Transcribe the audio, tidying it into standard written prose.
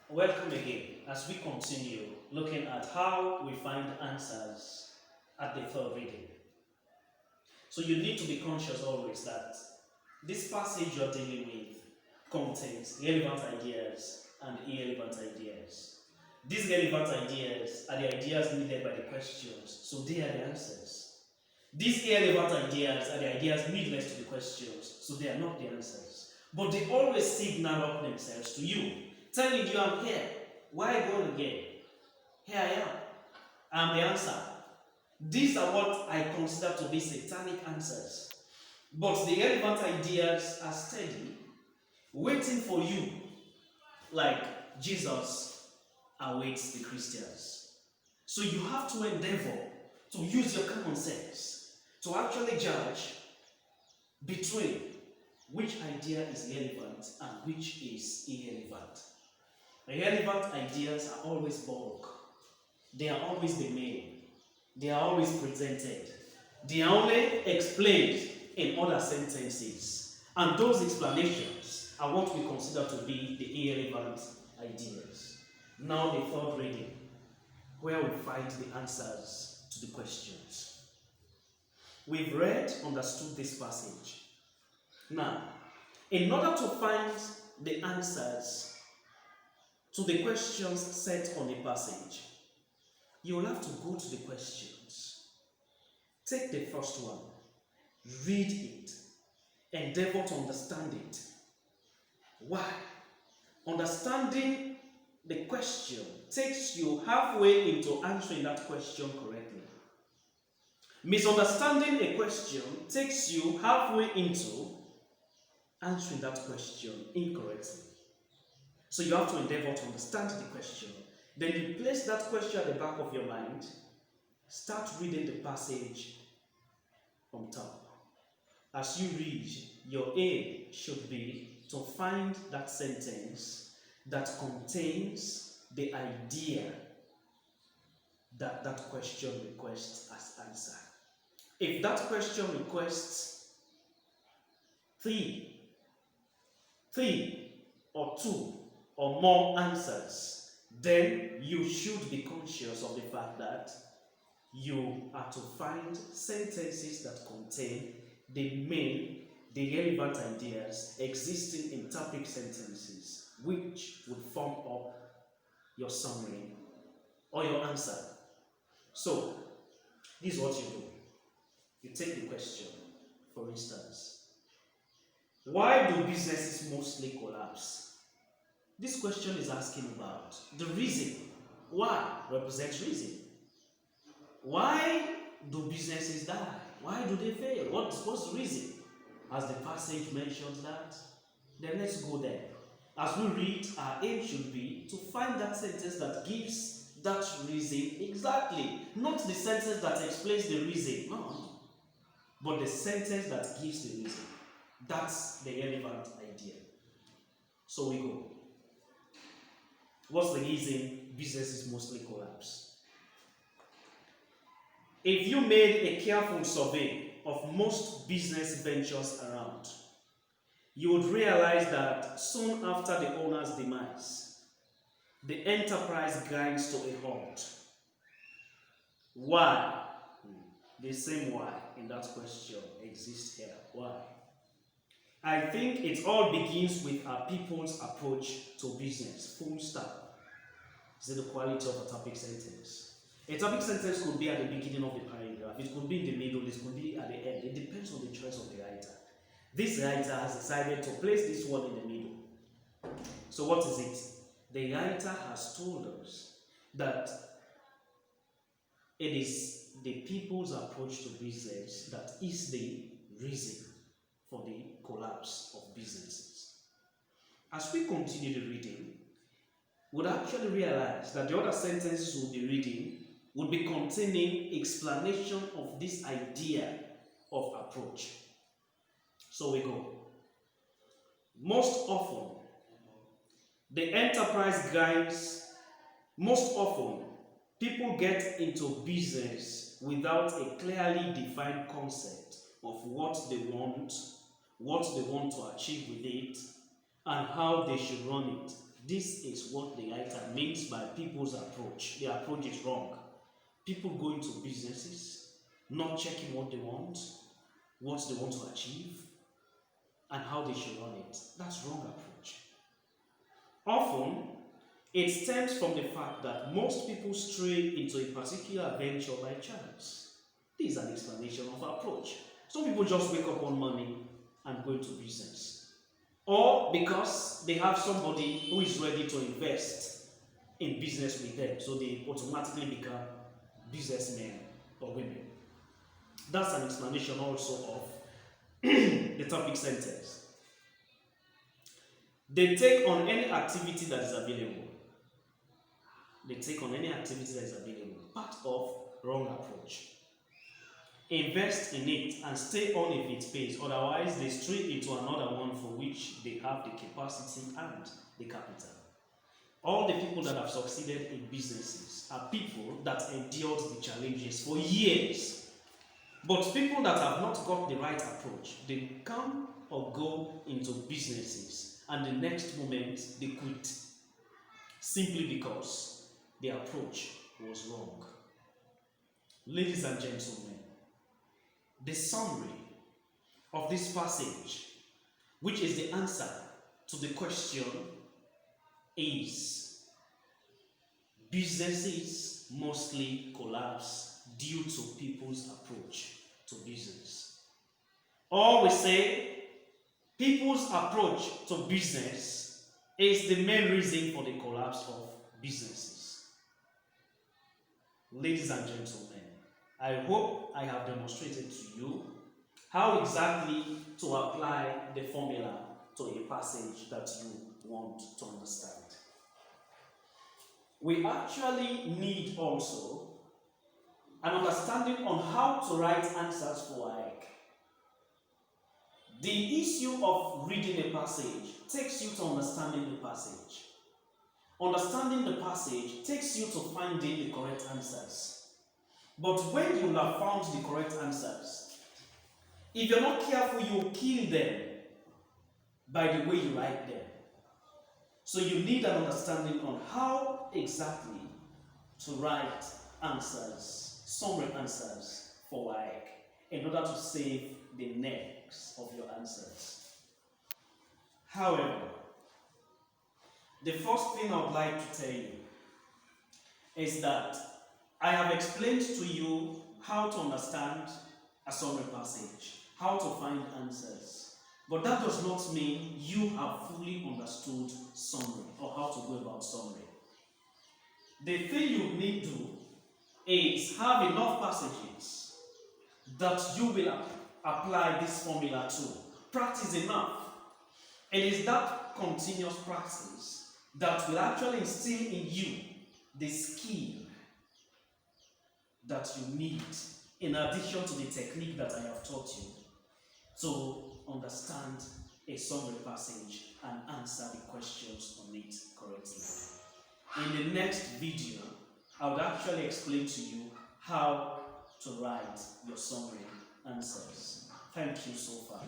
Welcome again as we continue looking at how we find answers at the third reading. So you need to be conscious always that this passage you're dealing with contains relevant ideas and irrelevant ideas. These relevant ideas are the ideas needed by the questions, so they are the answers. These irrelevant ideas are the ideas needless to the questions, so they are not the answers. But they always signal up themselves to you, telling you, I'm here. Why go again? Here I am. I'm the answer. These are what I consider to be satanic answers. But the relevant ideas are steady, waiting for you, like Jesus awaits the Christians. So you have to endeavor to use your common sense to actually judge between which idea is relevant and which is irrelevant. Relevant ideas are always bulk. They are always the main. They are always presented. They are only explained in other sentences. And those explanations are what we consider to be the irrelevant ideas. Now the third reading, where we find the answers to the questions. We've read, understood this passage. Now, in order to find the answers to the questions set on the passage, you will have to go to the questions. Take the first one, read it, endeavor to understand it. Why? Understanding the question takes you halfway into answering that question correctly. Misunderstanding a question takes you halfway into answering that question incorrectly. So you have to endeavor to understand the question. Then you place that question at the back of your mind. Start reading the passage from top. As you read, your aim should be to find that sentence that contains the idea that that question requests as answer. If that question requests three or two or more answers, then you should be conscious of the fact that you are to find sentences that contain the relevant ideas existing in topic sentences, which would form up your summary or your answer. So, this is what you do. You take the question, for instance, why do businesses mostly collapse? This question is asking about the reason. Why represents reason. Why do businesses die? Why do they fail? What's the reason? As the passage mentions that, then let's go there. As we read, our aim should be to find that sentence that gives that reason exactly. Not the sentence that explains the reason, no, but the sentence that gives the reason. That's the relevant idea. So we go. What's the reason businesses mostly collapse? If you made a careful survey of most business ventures around, you would realize that soon after the owner's demise, the enterprise grinds to a halt. Why? The same why in that question exists here. Why? I think it all begins with our people's approach to business. Full stop. Is the quality of a topic sentence? A topic sentence could be at the beginning of the paragraph, it could be in the middle, it could be at the end. It depends on the choice of the writer. This writer has decided to place this one in the middle. So what is it? The writer has told us that it is the people's approach to business that is the reason for the collapse of businesses. As we continue the reading, we'll actually realize that the other sentences we'll be reading would be containing explanation of this idea of approach. So we go. Most often, people get into business without a clearly defined concept of what they want to achieve with it, and how they should run it. This is what the writer means by people's approach. The approach is wrong. People go into businesses not checking what they want to achieve, and how they should run it. That's wrong approach. Often, it stems from the fact that most people stray into a particular venture by chance. This is an explanation of approach. Some people just wake up one morning and go into business. Or because they have somebody who is ready to invest in business with them, so they automatically become businessmen or women. That's an explanation also of the topic sentence. They take on any activity that is available. They take on any activity that is available. Part of wrong approach. Invest in it and stay on if it pays. Otherwise, they stray into another one for which they have the capacity and the capital. All the people that have succeeded in businesses are people that endured the challenges for years. But people that have not got the right approach, they come or go into businesses and the next moment they quit, simply because the approach was wrong. Ladies and gentlemen, the summary of this passage, which is the answer to the question, is businesses mostly collapse due to people's approach to business. Or we say people's approach to business is the main reason for the collapse of businesses. Ladies and gentlemen, I hope I have demonstrated to you how exactly to apply the formula to a passage that you want to understand. We actually need also an understanding on how to write answers for WAEC. The issue of reading a passage takes you to understanding the passage. Understanding the passage takes you to finding the correct answers. But when you have found the correct answers, if you're not careful, you'll kill them by the way you write them. So you need an understanding on how exactly to write answers, summary answers for WAEC, in order to save the necks of your answers. However, the first thing I would like to tell you is that I have explained to you how to understand a summary passage, how to find answers. But that does not mean you have fully understood summary or how to go about summary. The thing you need to do is have enough passages that you will apply this formula to. Practice enough. It is that continuous practice that will actually instill in you the skill that you need, in addition to the technique that I have taught you, to understand a summary passage and answer the questions on it correctly. In the next video, I would actually explain to you how to write your summary answers. Thank you so far.